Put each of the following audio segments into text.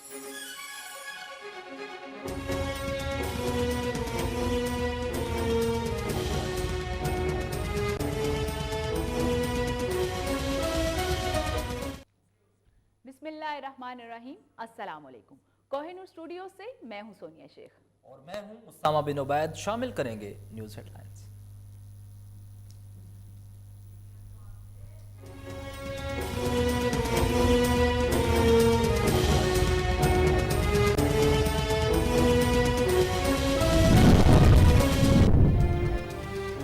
बिस्मिल्लाहिर्रहमानिर्रहीम, अस्सलाम वालेकुम। कोहिनूर स्टूडियो से मैं हूं सोनिया शेख और मैं हूं उसामा बिन उबैद। शामिल करेंगे न्यूज़ हेडलाइंस।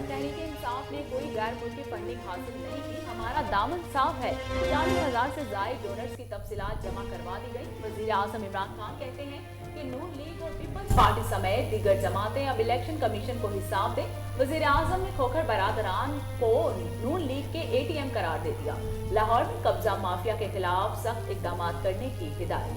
तहरीक इंसाफ ने कोई गैर मुल्की फंडिंग हासिल नहीं की, हमारा दामन साफ है। 40,000 से ज्यादा डोनर्स की तफसीलात जमा करवा दी गई। वजीर आजम इमरान खान कहते हैं कि नून लीग और पीपल्स पार्टी समेत दीगर जमातें अब इलेक्शन कमीशन को हिसाब दें। वजीर आजम ने खोखर बरादरान को नून लीग के ATM करार दे दिया। लाहौर में कब्जा माफिया के खिलाफ सख्त इकदाम करने की हिदायत।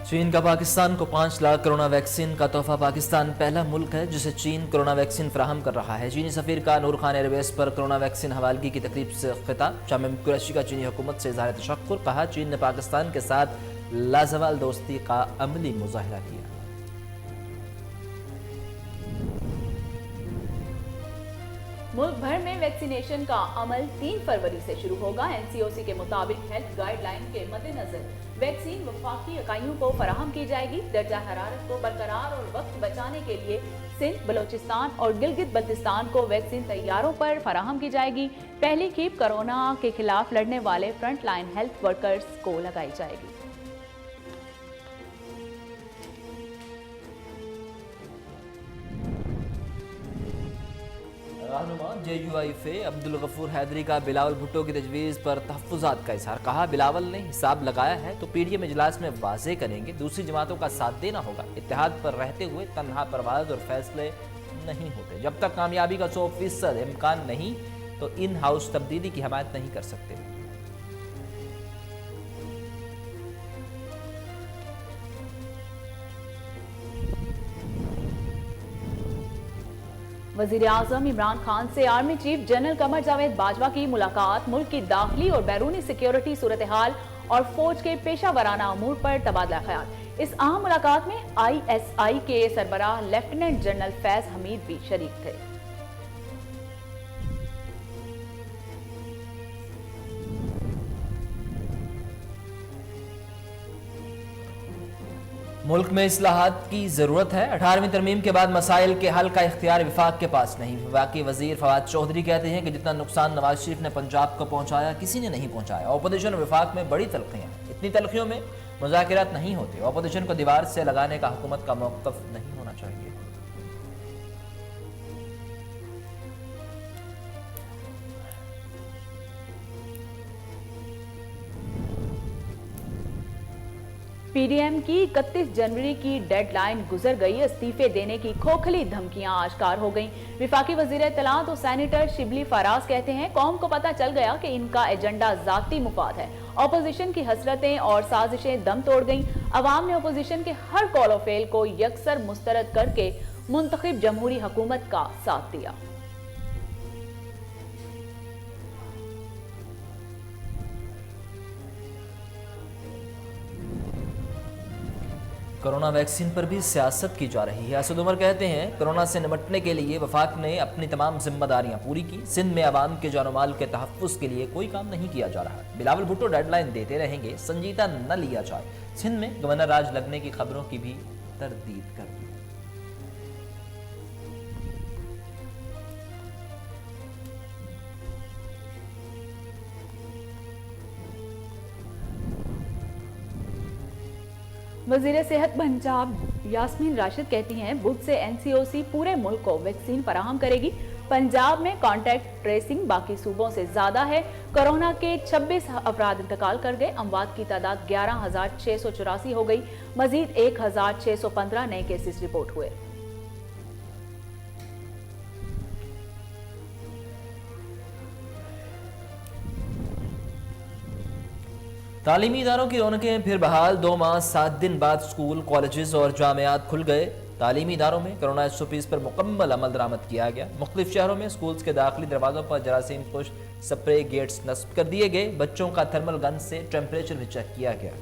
चीन का पाकिस्तान को 5 लाख कोरोना वैक्सीन का तोहफा। पाकिस्तान पहला मुल्क है जिसे चीन कोरोना वैक्सीन फराहम कर रहा है। चीनी सफीर का नूर खान एयरवेज पर कोरोना वैक्सीन हवालगी की तकरीब से खिताब। शाम कुरैशी का चीनी हुकूमत से इज़हार तशक्कुर। कहा, चीन ने पाकिस्तान के साथ लाजवाल दोस्ती का अमली मुजाहरा किया। मुल्क भर में वैक्सीनेशन का अमल 3 फरवरी से शुरू होगा। NCOC के मुताबिक हेल्थ गाइडलाइन के मद्देनजर वैक्सीन वफाकी इकाइयों को फराहम की जाएगी। दर्जा हरारत को बरकरार और वक्त बचाने के लिए सिंध, बलोचिस्तान और गिलगित बल्तिस्तान को वैक्सीन तैयारों पर फराहम की जाएगी। पहली खेप कोरोना के खिलाफ लड़ने वाले फ्रंट लाइन हेल्थ वर्कर्स को लगाई जाएगी। रहनुमा JUIF अब्दुल गफूर हैदरी का बिलावल भुट्टो की तजवीज़ पर तहफ़्फ़ुज़ात का इज़हार। कहा, बिलावल ने हिसाब लगाया है तो PDM इजलास में वाज़े करेंगे। दूसरी जमातों का साथ देना होगा। इत्तेहाद पर रहते हुए तन्हा परवाज़ और फैसले नहीं होते। जब तक कामयाबी का 100% इम्कान नहीं तो इन हाउस तब्दीली की हमायत नहीं कर सकते। वजीर आजम इमरान खान से army chief general Qamar Javed Bajwa की मुलाकात। मुल्क की दाखिली और बैरूनी सिक्योरिटी सूरत हाल और फौज के पेशा वराना अमूर पर तबादला ख्याल। इस अहम मुलाकात में ISI के सरबराह लेफ्टिनेंट जनरल फैज हमीद भी शरीक थे। मुल्क में इस्लाहात की ज़रूरत है। 18वीं तरमीम के बाद मसाइल के हल का इख्तियार विफाक के पास नहीं। विफाकी वजीर फवाद चौधरी कहते हैं कि जितना नुकसान नवाज शरीफ ने पंजाब को पहुंचाया किसी ने नहीं पहुंचाया। अपोजिशन और विफाक में बड़ी तलखियाँ हैं। इतनी तलखियों में मुज़ाकिरात नहीं होते। अपोजिशन को दीवार से लगाने का हुकूमत का मौक़िफ़ नहीं होना चाहिए। PDM की 31 जनवरी की डेडलाइन गुजर गई। इस्तीफे देने की खोखली धमकियां आश्कार हो गईं। विफाकी वजीर इत्तलात और सेनेटर शिबली फराज कहते हैं, कौम को पता चल गया कि इनका एजेंडा जाती मुफाद है। अपोजिशन की हसरतें और साजिशें दम तोड़ गईं। अवाम ने अपोजिशन के हर कॉल और फेल को यकसर मुस्तरद करके मुंतखब जमहूरी हुकूमत का साथ दिया। कोरोना वैक्सीन पर भी सियासत की जा रही है। असद उमर कहते हैं, कोरोना से निपटने के लिए वफाक ने अपनी तमाम जिम्मेदारियां पूरी की। सिंध में आवाम के जान माल के तहफ़्फ़ुज़ के लिए कोई काम नहीं किया जा रहा। बिलावल भुट्टो डेडलाइन देते रहेंगे, संजीदा न लिया जाए। सिंध में गवर्नर राज लगने की खबरों की भी तरदीद कर दी। वजीर सेहत पंजाब यास्मीन राशिद कहती हैं, बुध से NCOC पूरे मुल्क को वैक्सीन फराहम करेगी। पंजाब में कॉन्टैक्ट ट्रेसिंग बाकी सूबों से ज्यादा है। कोरोना के 26 अफराद इंतकाल कर गए। अमवात की तादाद 11,684 हो गई। मजीद 1,615 नए केसेस रिपोर्ट हुए। तालीमी इदारों की रौनकें फिर बहाल। 2 माह 7 दिन बाद स्कूल, कॉलेजेस और जामियात खुल गए। तालीमी इदारों में कोरोना SOPs पर मुकम्मल अमल दरामद किया गया। मुख्तलिफ शहरों में स्कूल्स के दाखिली दरवाजों पर जरासीम खुश स्प्रे गेट्स नस्ब कर दिए गए। बच्चों का थर्मल गन से टेम्परेचर भी चेक किया गया।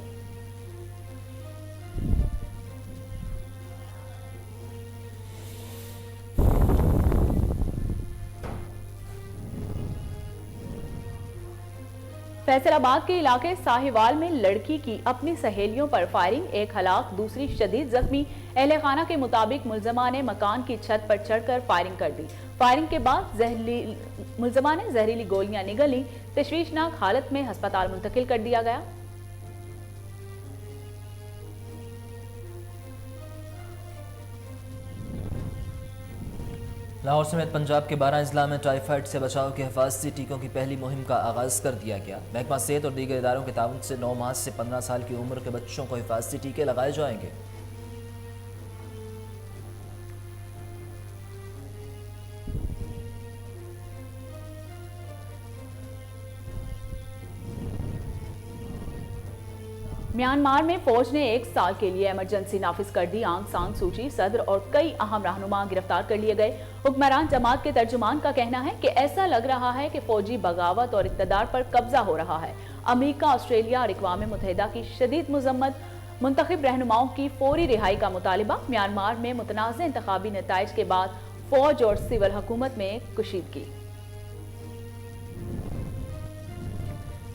फैसलाबाद के इलाके साहिवाल में लड़की की अपनी सहेलियों पर फायरिंग, एक हलाक दूसरी शदीद जख्मी। अहले खाना के मुताबिक मुलजमा ने मकान की छत पर चढ़कर फायरिंग कर दी। फायरिंग के बाद मुलजमा ने जहरीली गोलियां निगली। तशवीशनाक हालत में अस्पताल मुंतकिल कर दिया गया। लाहौर समेत पंजाब के 12 अजला में टाइफाइड से बचाव के हिफाजती टीकों की पहली मुहिम का आगाज़ कर दिया गया। महकमा सेहत और दीगर इदारों के ताउन से 9 माह से 15 साल की उम्र के बच्चों को हिफाजती टीके लगाए जाएंगे। म्यांमार में फौज ने 1 साल के लिए इमरजेंसी नाफिज कर दी। आंग सान सूची सदर और कई अहम रहनुमा गिरफ्तार कर लिए गए। हुक्मरान जमात के तर्जुमान का कहना है कि ऐसा लग रहा है कि फौजी बगावत और इक़्तिदार पर कब्जा हो रहा है। अमेरिका, ऑस्ट्रेलिया और अक़वाम मुत्तहिदा की शदीद मज़म्मत, मुंतखब रहनुमाओं की फौरी रिहाई का मुतालिबा। म्यांमार में मुतनाज़ इंतखाबी नताइज के बाद फौज और सिविल हुकूमत में कशीदगी।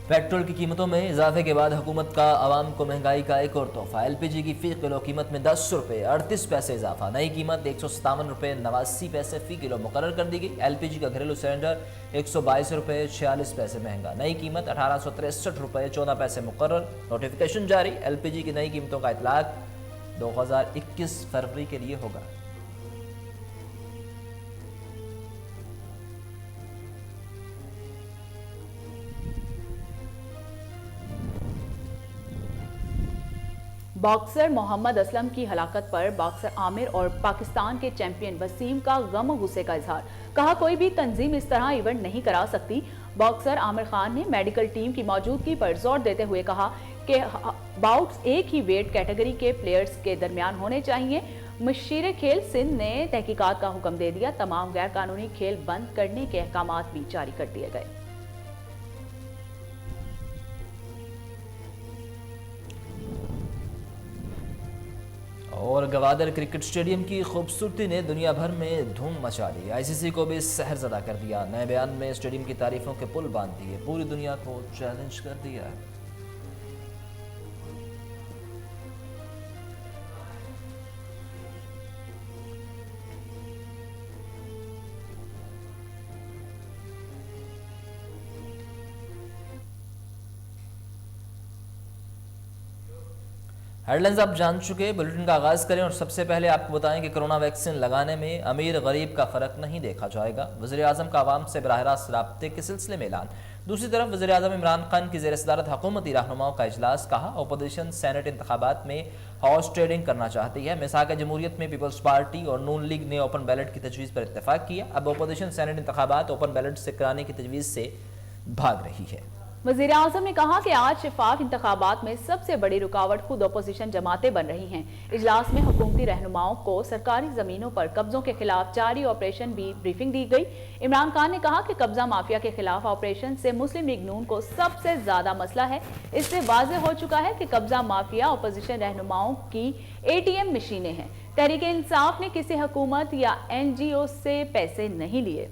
पेट्रोल की कीमतों में इजाफे के बाद हुकूमत का आवाम को महंगाई का एक और तोहफा। LPG की फ़ी किलो कीमत में 10 रुपये 38 पैसे इजाफा। नई कीमत 157 रुपये 89 पैसे फ़ी किलो मुकर्रर कर दी गई। LPG का घरेलू सिलेंडर 122 रुपये 46 पैसे महंगा। नई कीमत 1863 रुपये 14 पैसे मुकर्रर। नोटिफिकेशन जारी। LPG की नई कीमतों का इतलाक 2021 फरवरी के लिए होगा। बॉक्सर मोहम्मद असलम की हलाकत पर बॉक्सर आमिर और पाकिस्तान के चैंपियन वसीम का गम और गुस्से का इजहार। कहा, कोई भी तंजीम इस तरह इवेंट नहीं करा सकती। बॉक्सर आमिर खान ने मेडिकल टीम की मौजूदगी पर जोर देते हुए कहा कि बाउट्स एक ही वेट कैटेगरी के प्लेयर्स के दरमियान होने चाहिए। मशीर खेल सिंध ने तहकीकात का हुक्म दे दिया। तमाम गैर कानूनी खेल बंद करने के अहकामात भी जारी कर दिए गए। और गवादर क्रिकेट स्टेडियम की खूबसूरती ने दुनिया भर में धूम मचा दी। ICC को भी सहरज़दा कर दिया। नए बयान में स्टेडियम की तारीफों के पुल बांध दिए। पूरी दुनिया को चैलेंज कर दिया। हेडलाइंस आप जान चुके। बुलेटिन का आगाज करें और सबसे पहले आपको बताएं कि कोरोना वैक्सीन लगाने में अमीर गरीब का फर्क नहीं देखा जाएगा। वज़ीर आज़म का आवाम से बराह रास्त राब्ते के सिलसिले में ऐलान। दूसरी तरफ वज़ीर आज़म इमरान खान की ज़ेर सदारत हुकूमती रहनुमाओं का इजलास। कहा, अपोजिशन सेनेट इंतखाबात में हॉर्स ट्रेडिंग करना चाहती है। मिसाक जमहूरियत में पीपल्स पार्टी और नून लीग ने ओपन बैलेट की तजवीज़ पर इत्तेफाक किया। अब अपोजिशन सेनेट इंतखाबात ओपन बैलेट से कराने की तजवीज़ से भाग रही है। वज़ीर आज़म ने कहा कि आज शिफाफ इंतखाबात में सबसे बड़ी रुकावट खुद अपोजिशन जमातें बन रही हैं। इजलास में हुकूमती रहनुमाओं को सरकारी ज़मीनों पर कब्जों के खिलाफ जारी ऑपरेशन भी ब्रीफिंग दी गई। इमरान खान ने कहा कि कब्जा माफिया के खिलाफ ऑपरेशन से मुस्लिम लीग नून को सबसे ज्यादा मसला है। इससे वाज़ेह हो चुका है कि कब्जा माफिया अपोजिशन रहनुमाओं की ATM मशीनें हैं। तहरीक इंसाफ ने किसी हुकूमत या NGO से पैसे नहीं लिए।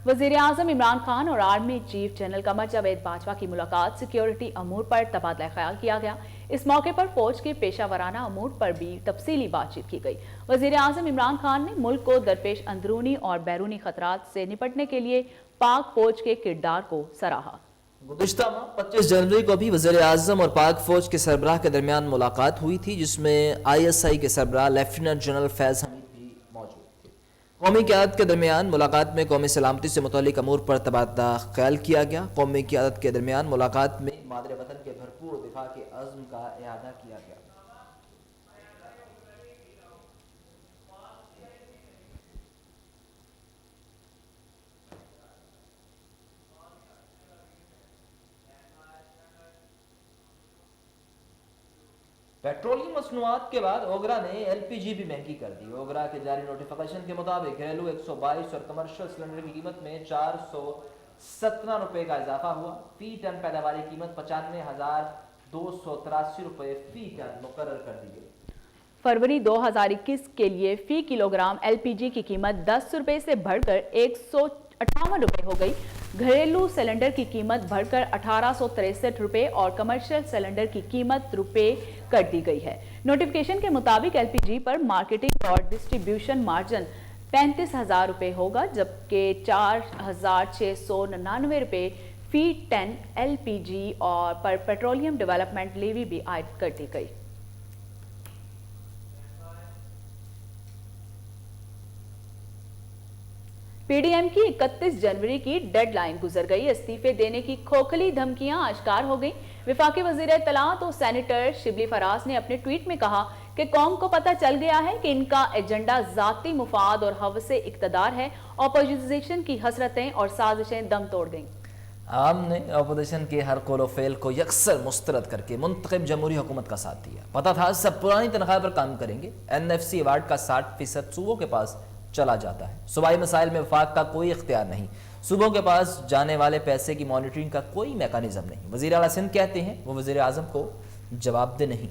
वज़ीर आज़म इमरान खान और army chief general Qamar Javed Bajwa की मुलाकात। सिक्योरिटी अमूर पर तबादला ख्याल किया गया। इस मौके पर फौज के पेशा वराना अमूर पर भी तफसीली बातचीत की गई। वज़ीर आज़म इमरान खान ने मुल्क को दरपेश अंदरूनी और बैरूनी खतरात से निपटने के लिए पाक फौज के किरदार को सराहा। गुज़िश्ता 25 जनवरी को भी वज़ीर आज़म और पाक फौज के सरबराह के दरमियान मुलाकात हुई थी, जिसमें ISI के सरबराह लेफ्टिनेंट जनरल फैज़ हमीद भी मौजूद थे। कौमी क़यादत के दरमियान मुलाकात में कौमी सलामती से मुतल्लिक़ अमूर पर तबादला ख्याल किया गया। कौमी क़यादत के दरमियान मुलाकात में मादरे वतन के भरपूर दिफा के अज़्म का इआदा किया गया। पेट्रोलियम मसनूआत के बाद ओगरा ने एलपीजी भी महंगी कर दी। ओगरा के जारी नोटिफिकेशन के मुताबिक घरेलू 122 और कमर्शियल सिलेंडर की कीमत में 417 रुपए का इजाफा हुआ। फी टन पैदावारी कीमत 95,283 रुपए फी टन मुकर्रर कर दी गई। फरवरी 2021 के लिए फी किलोग्राम एलपीजी की कीमत 10 रुपए से बढ़कर 158 रुपए हो गई। घरेलू सिलेंडर की कीमत बढ़कर 1863 रुपए और कमर्शियल सिलेंडर की कीमत रुपए कर दी गई है। नोटिफिकेशन के मुताबिक एलपीजी पर मार्केटिंग और डिस्ट्रीब्यूशन मार्जिन 35,000 रुपए होगा, जबकि 4,699 रुपए फी टन एलपीजी और पर पेट्रोलियम डेवलपमेंट लेवी भी आयद कर दी गई। पीडीएम की 31 जनवरी की डेडलाइन गुजर गई। इस्तीफे देने की खोखली धमकियां आश्कार हो गई। विफाकी वजीर इत्तलात और सेनेटर शिबली फराज ने अपने ट्वीट में कहा कि कौम को पता चल गया है कि इनका एजेंडा जाती मुफाद और हवसे इक्तदार है। अपोजिशन की हसरतें और साजिशें दम तोड़ गईं। आम ने अपोजिशन के हर कौलो फेल को यकसर मुस्तरद करके मुंतखब जमहूरी हुकूमत का साथ दिया। पता था सब पुरानी तनख्वाह पर काम करेंगे। एनएफसी अवार्ड का 60% सूबों के पास चला जाता है। सूबाई मसाइल में वफाक का कोई इख्तियार नहीं। सूबों के पास जाने वाले पैसे की मॉनिटरिंग का कोई मैकेनिज्म नहीं। वज़ीर आला सिंध कहते हैं वो वज़ीर आज़म को जवाबदेह नहीं।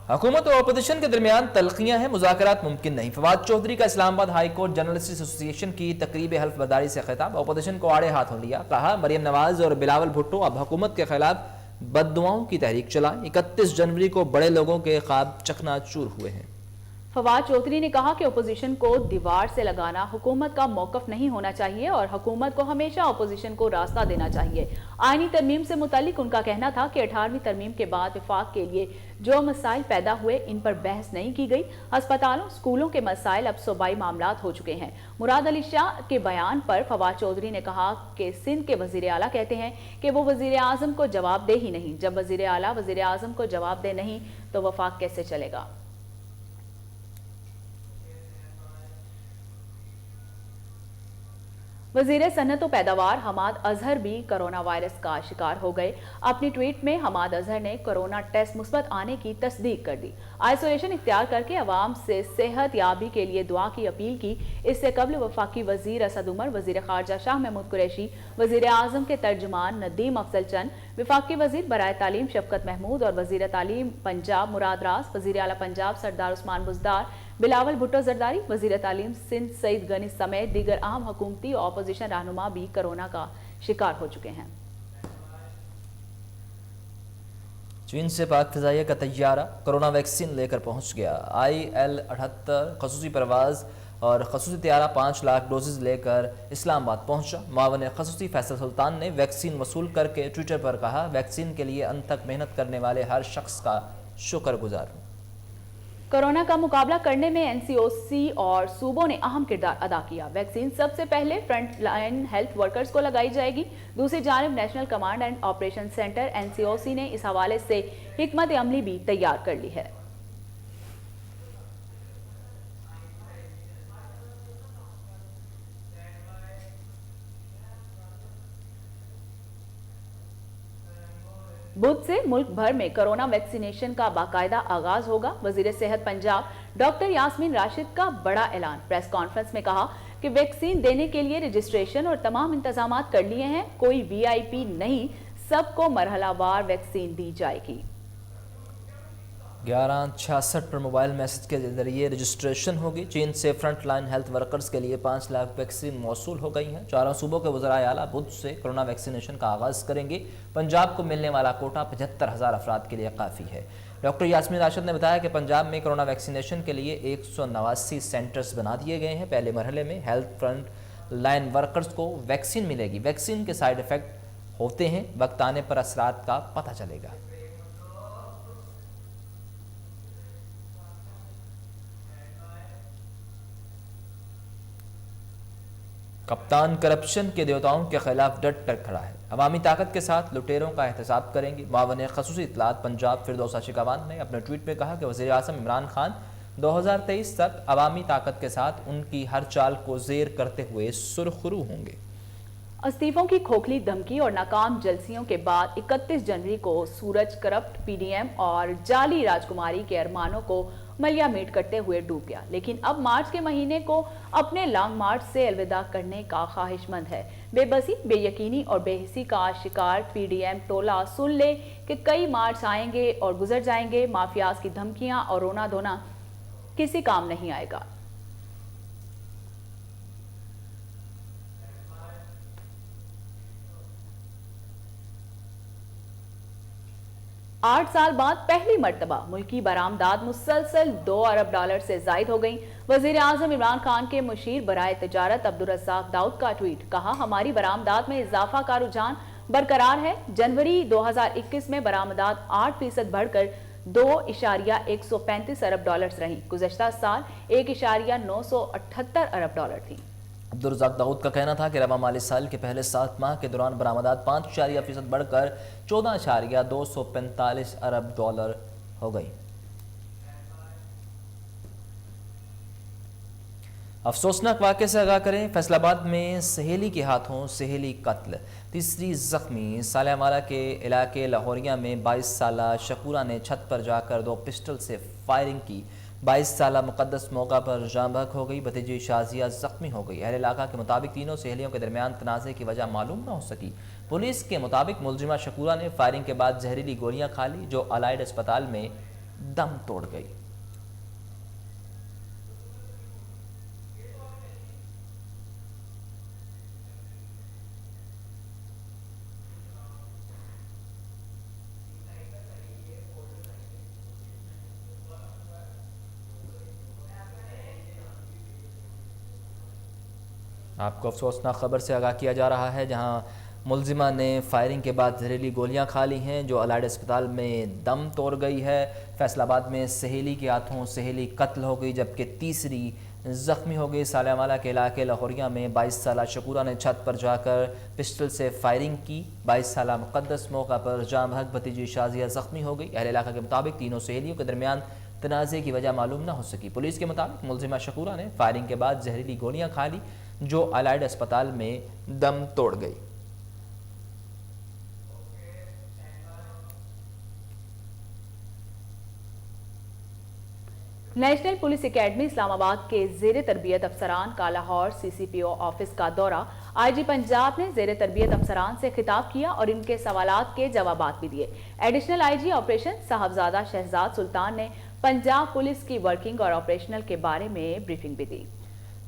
हुकूमत और अपोजिशन के दरमियान तलखियां हैं, मुज़ाकरात मुमकिन नहीं। फवाद चौधरी का Islamabad high court journalist association की तकरीब हल्फ बर्दारी से खिताब। अपोजिशन को आड़े हाथों लिया। कहा मरियम नवाज और बिलावल भुट्टो अब हुकूमत के खिलाफ बददुआओं की तहरीक चलाएं। 31 जनवरी को बड़े लोगों के ख्वाब चकनाचूर हुए हैं। फवाद चौधरी ने कहा कि अपोजिशन को दीवार से लगाना हुकूमत का मौकफ नहीं होना चाहिए और हुकूमत को हमेशा अपोजिशन को रास्ता देना चाहिए। आईनी तरमीम से मुतालिक उनका कहना था कि 18वीं तरमीम के बाद वफाक के लिए जो मसाइल पैदा हुए इन पर बहस नहीं की गई। अस्पतालों स्कूलों के मसाइल अब सूबाई मामलात हो चुके हैं। मुराद अली शाह के बयान पर फवाद चौधरी ने कहा कि सिंध के वजीर आला कहते हैं कि वो वजीर आजम को जवाब दे ही नहीं। जब वजीर आला वजीर आजम को जवाब दे नहीं तो वफाक कैसे चलेगा। वजीर सनत व पैदावार हमाद अजहर भी कोरोना वायरस का शिकार हो गए। अपनी ट्वीट में हमाद अजहर ने कोरोना टेस्ट मुस्बत आने की तस्दीक कर दी। आइसोलेशन इख्तियार करके अवाम से सेहत याबी के लिए दुआ की अपील की। इससे कबल वफाकी वजीर असद उमर, वजीर खारजा शाह महमूद कुरैशी, वजीर आजम के तर्जुमान नदीम अफजल चंद, विफाकी वजीर बराए तालीम शफकत महमूद और वजीर तालीम पंजाब मुराद रास, वजीर आला पंजाब सरदार उस्मान बुजदार, बिलावल भुट्टो जरदारी, वजीर तालीम सिंध सईद गनी समेत दीगर अहम हुकूमती और अपोजिशन रहनुमा भी कोरोना का शिकार हो चुके हैं। चीन से पाक फ़िज़ाइया का तैयारा कोरोना वैक्सीन लेकर पहुंच गया। IL-78 खसूसी परवाज़ और खसूसी तैयारा 5 लाख डोजेज लेकर इस्लामाबाद पहुंचा। मावन खसूसी फैसल सुल्तान ने वैक्सीन वसूल करके ट्विटर पर कहा वैक्सीन के लिए अंत तक मेहनत करने वाले हर शख्स का शुक्रगुजार हूँ। कोरोना का मुकाबला करने में एनसीओसी और सूबों ने अहम किरदार अदा किया। वैक्सीन सबसे पहले फ्रंट लाइन हेल्थ वर्कर्स को लगाई जाएगी। दूसरी जानिब national command and operation centre NCOC ने इस हवाले से हिकमत अमली भी तैयार कर ली है। बुध से मुल्क भर में कोरोना वैक्सीनेशन का बाकायदा आगाज होगा। वजीर सेहत पंजाब डॉक्टर यास्मीन राशिद का बड़ा ऐलान। प्रेस कॉन्फ्रेंस में कहा कि वैक्सीन देने के लिए रजिस्ट्रेशन और तमाम इंतजामात कर लिए हैं। कोई वीआईपी नहीं, सबको मरहलावार वैक्सीन दी जाएगी। 1166 पर मोबाइल मैसेज के जरिए रजिस्ट्रेशन होगी। चीन से फ्रंट लाइन हेल्थ वर्कर्स के लिए 5 लाख वैक्सीन मौसूल हो गई हैं। चारों सूबों के वज़राए आला बुध से कोरोना वैक्सीनेशन का आगाज़ करेंगे। पंजाब को मिलने वाला कोटा 75,000 अफराद के लिए काफ़ी है। डॉक्टर यास्मीन राशिद ने बताया कि पंजाब में कोरोना वैक्सीनेशन के लिए 189 सेंटर्स बना दिए गए हैं। पहले मरहले में हेल्थ फ्रंट लाइन वर्कर्स को वैक्सीन मिलेगी। वैक्सीन के साइड इफ़ेक्ट होते हैं, वक्त आने पर असरात का पता चलेगा। कप्तान करप्शन के देवताओं के खिलाफ डट कर खड़ा है। अवामी ताकत के साथ लुटेरों का एहतसाब करेंगे। मावन खसूसी इत्तलात पंजाब फिरदौस आशिकावान ने अपने ट्वीट में कहा कि वज़ीर आज़म इमरान खान 2023 तक अवामी ताकत के साथ उनकी हर चाल को ज़ेर करते हुए सुरखरू होंगे। इस्तीफों की खोखली धमकी और नाकाम जलसियों के बाद 31 जनवरी को सूरज करप्ट पीडीएम और जाली राजकुमारी के अरमानों को मलिया मीट करते हुए डूब गया, लेकिन अब मार्च के महीने को अपने लॉन्ग मार्च से अलविदा करने का ख्वाहिशमंद है। बेबसी, बेयकीनी और बेहिसी का शिकार पीडीएम टोला सुन ले कि कई मार्च आएंगे और गुजर जाएंगे, माफियाज की धमकियां और रोना धोना किसी काम नहीं आएगा। 8 साल बाद पहली मर्तबा मुल्की बरामदात मुसलसल $2 अरब से जायद हो गई। वजीर आजम इमरान खान के मुशीर बराए तिजारत अब्दुल रज़्ज़ाक दाऊद का ट्वीट, कहा हमारी बरामदात में इजाफा का रुझान बरकरार है। जनवरी 2021 में बरामदात 8% बढ़कर $2.135 अरब रही। गुज़श्ता साल $1.978 अरब थी। अब्दुल रज़्ज़ाक दाऊद का कहना था कि रवा माली साल के पहले 7 माह के दौरान बरामदात 5% बढ़कर $14.245 अरब हो गई। अफसोसनाक वाक़े से आगाह करें, फैसलाबाद में सहेली के हाथों सहेली कत्ल, तीसरी जख्मी। सालेमाला के इलाके लाहौरिया में 22 साला शकूरा ने छत पर जाकर 2 पिस्टल से फायरिंग की। 22 साला मुकद्दस मौका पर जाँ बहक हो गई। भतीजी शाजिया जख्मी हो गई। अहल इलाका के मुताबिक तीनों सहेलियों के दरमियान तनाज़े की वजह मालूम न हो सकी। पुलिस के मुताबिक मुलजिमा शकूरा ने फायरिंग के बाद जहरीली गोलियां खा ली, जो अलाइड अस्पताल में दम तोड़ गई। आपको अफसोसनाक खबर से आगाह किया जा रहा है, जहां मुलजिमा ने फायरिंग के बाद जहरीली गोलियां खा ली हैं, जो अलाइड अस्पताल में दम तोड़ गई है। फैसलाबाद में सहेली के हाथों सहेली कत्ल हो गई, जबकि तीसरी जख्मी हो गई। सालेमाला के इलाके लाहौरिया में 22 साला शकूरा ने छत पर जाकर पिस्टल से फायरिंग की। 22 साला मुकद्दस मौका पर जाँ बहक भतीजी शाजिया जख्मी हो गई। अहल इलाका के मुताबिक तीनों सहेलियों के दरमियान तनाज़े की वजह मालूम न हो सकी। पुलिस के मुताबिक मुलजिमा शकूरा ने फायरिंग के बाद जहरीली गोलियां खा ली, जो अलाइड अस्पताल में दम तोड़ गई। नेशनल पुलिस एकेडमी इस्लामाबाद के जेर तरबियत अफसरान का लाहौर सीसीपीओ ऑफिस का दौरा। आईजी पंजाब ने जेर तरबियत अफसरान से खिताब किया और इनके सवालात के जवाबात भी दिए। एडिशनल आईजी ऑपरेशन साहबजादा शहजाद सुल्तान ने पंजाब पुलिस की वर्किंग और ऑपरेशनल के बारे में ब्रीफिंग भी दी।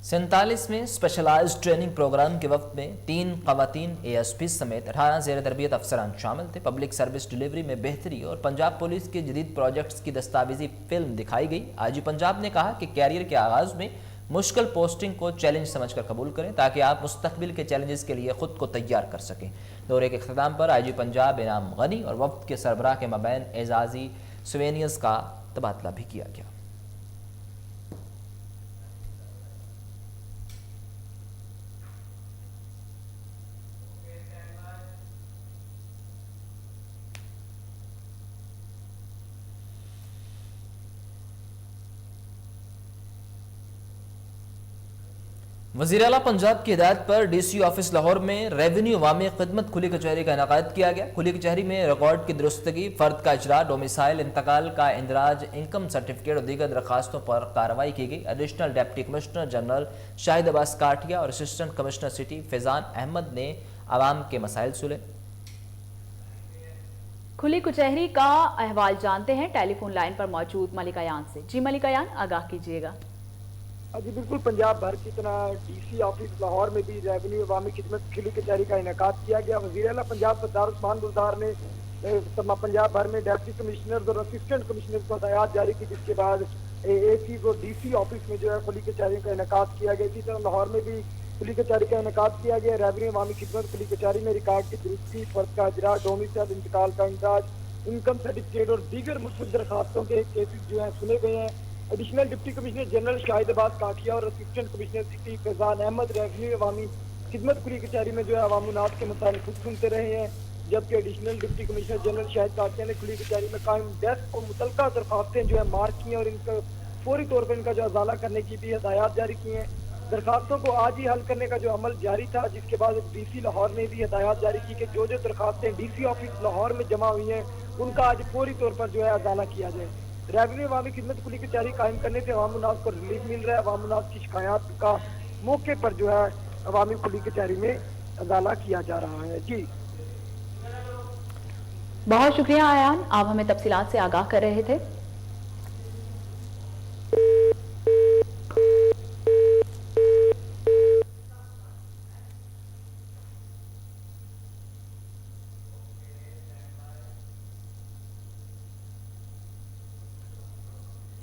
47वें स्पेशलाइज्ड ट्रेनिंग प्रोग्राम के वक्त में 3 खवातीन ASP समेत 18 जेर तरबियत अफसरान शामिल थे। पब्लिक सर्विस डिलीवरी में बेहतरी और पंजाब पुलिस के जदीद प्रोजेक्ट्स की दस्तावेजी फिल्म दिखाई गई। आईजी पंजाब ने कहा कि कैरियर के आगाज में मुश्किल पोस्टिंग को चैलेंज समझकर कबूल करें, ताकि आप मुस्तकबिल के चैलेंजेस के लिए खुद को तैयार कर सकें। दौरे के अख्ताम पर आईजी पंजाब इनाम गनी और वफ्द के सरबराह के मबैन एजाजी सुवेनियर्स का तबादला भी किया गया। वज़ीर आला पंजाब की हिदायत पर DC ऑफिस लाहौर में रेवेन्यू अवामी खिदमत खुली कचहरी का इनेकाद किया गया। खुली कचहरी में रिकॉर्ड की दुरुस्तगी, फर्द का इजरा, डोमिसाइल इंतकाल का इंदराज, इनकम सर्टिफिकेट और दीगर दरखास्तों पर कार्रवाई की गई। Additional deputy commissioner general Shahid Abbas Katia और assistant commissioner city Faizan Ahmed ने आवाम के मसाइल सुने। खुली कचहरी का अहवाल जानते हैं टेलीफोन लाइन पर मौजूद मलिका यान से। जी मलिका यान, आगाह कीजिएगा। जी बिल्कुल, पंजाब भर की तरह DC ऑफिस लाहौर में भी रेवेन्यू अवामी खिदमत खुली कचहरी का इनेकाद किया गया। वज़ीर आला पंजाब सरदार उस्मान बुज़दार ने पंजाब भर में डिप्टी कमिश्नर और असिस्टेंट कमिश्नर को हदायत जारी की, जिसके बाद AC और DC ऑफिस में जो है खुली कचहरी का इनेकाद किया गया। इसी तरह लाहौर में भी खुली कचहरी का इनेकाद किया गया। रेवेन्यू अवामी खिदमत खुली कचहरी में रिकॉर्ड की दुरुस्ती, फर्द का इजरा, डोमिसाइल इंतकाल का इंदराज, इनकम सर्टिफिकेट और दीगर मुस्बत दरखास्तों के केसेस जो है सुने गए हैं। Additional deputy commissioner general Shahid Abbas Katia और assistant commissioner city Faizan Ahmed revenue अवामी खिदमत खुली कचहरी में जो है अवामुनात के मसाइल खुद सुनते रहे हैं, जबकि additional deputy commissioner general Shahid Katia ने खुली कचहरी में कायम डेस्क और मुतलका दरखास्तें जो है मार्क की हैं और इनका फौरी तौर पर इनका जो अजाला करने की भी हदायत जारी की हैं। दरखास्तों को आज ही हल करने का जो अमल जारी था, जिसके बाद डीसी लाहौर ने भी हिदायत जारी की कि जो जो दरखास्तें डीसी ऑफिस लाहौर में जमा हुई हैं उनका आज फौरी तौर पर जो है अदाला किया जाए। रेवेन्यू अवामी खिदमत कुली कचहरी कायम करने से अवाम उन्नास को रिलीफ मिल रहा है। अवाम उन्नास की शिकायत का मौके पर जो है अवामी कुली कचहरी में अदाला किया जा रहा है। जी बहुत शुक्रिया आयान, आप हमें तफसीलात से आगाह कर रहे थे।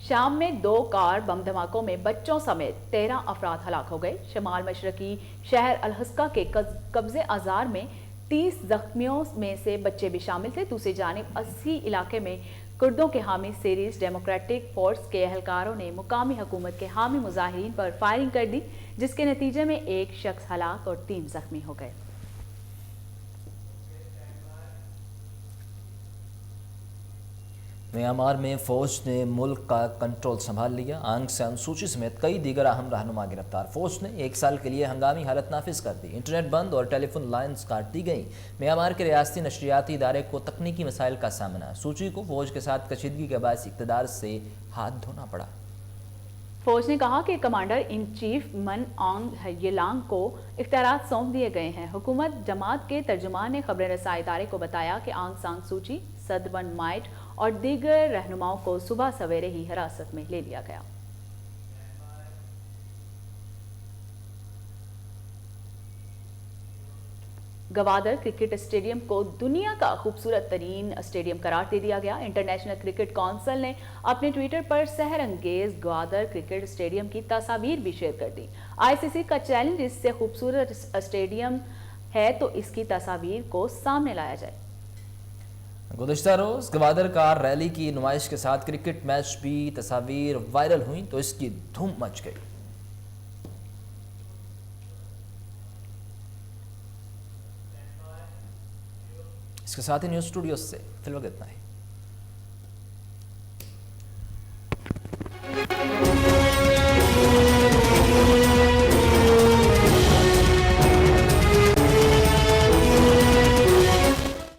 शाम में 2 कार बम धमाकों में बच्चों समेत 13 अफराद हलाक हो गए। शमाल मशरकी शहर अलहस्का के कब्जे आजार में 30 जख्मियों में से बच्चे भी शामिल थे। दूसरी जानिब 80 इलाके में कुर्दों के हामी सीरीज डेमोक्रेटिक फोर्स के एहलकारों ने मुकामी हुकूमत के हामी मुजाहिरीन पर फायरिंग कर दी, जिसके नतीजे में एक शख्स हलाक और 3 जख्मी हो गए। म्यांमार में फौज ने मुल्क का कंट्रोल संभाल लिया। आंग सान सूची समेत कई दीगर अहम रहनुमा गिरफ्तार। फौज ने 1 साल के लिए हंगामी हालत नाफिज कर दी। इंटरनेट बंद और टेलीफोन लाइन्स काट दी गई। म्यांमार के रियासती नशरियाती इदारे को तकनीकी मसाइल का सामना। सूची को फौज के साथ कशीदगी के बायस इक़्तिदार से हाथ धोना पड़ा। फौज ने कहा कि कमांडर इन चीफ मन आंग येलांग को इख्तियारात सौंप दिए गए हैं। हुकूमत जमात के तर्जुमान ने खबर रसाई इदारे को बताया कि आंग सान सूची, सदवन माइट और दीगर रहनुमाओं को सुबह सवेरे ही हिरासत में ले लिया गया। गवादर क्रिकेट स्टेडियम को दुनिया का खूबसूरत तरीन स्टेडियम करार दे दिया गया। इंटरनेशनल क्रिकेट काउंसिल ने अपने ट्विटर पर सहर अंगेज गवादर क्रिकेट स्टेडियम की तस्वीर भी शेयर कर दी। आईसीसी का चैलेंज इससे खूबसूरत स्टेडियम है तो इसकी तस्वीर को सामने लाया जाए। गुज़िश्ता रोज गवादर कार रैली की नुमाइश के साथ क्रिकेट मैच भी तस्वीर वायरल हुई तो इसकी धूम मच गई। इसके साथ ही न्यूज़ स्टूडियो से फिलहाल इतना ही।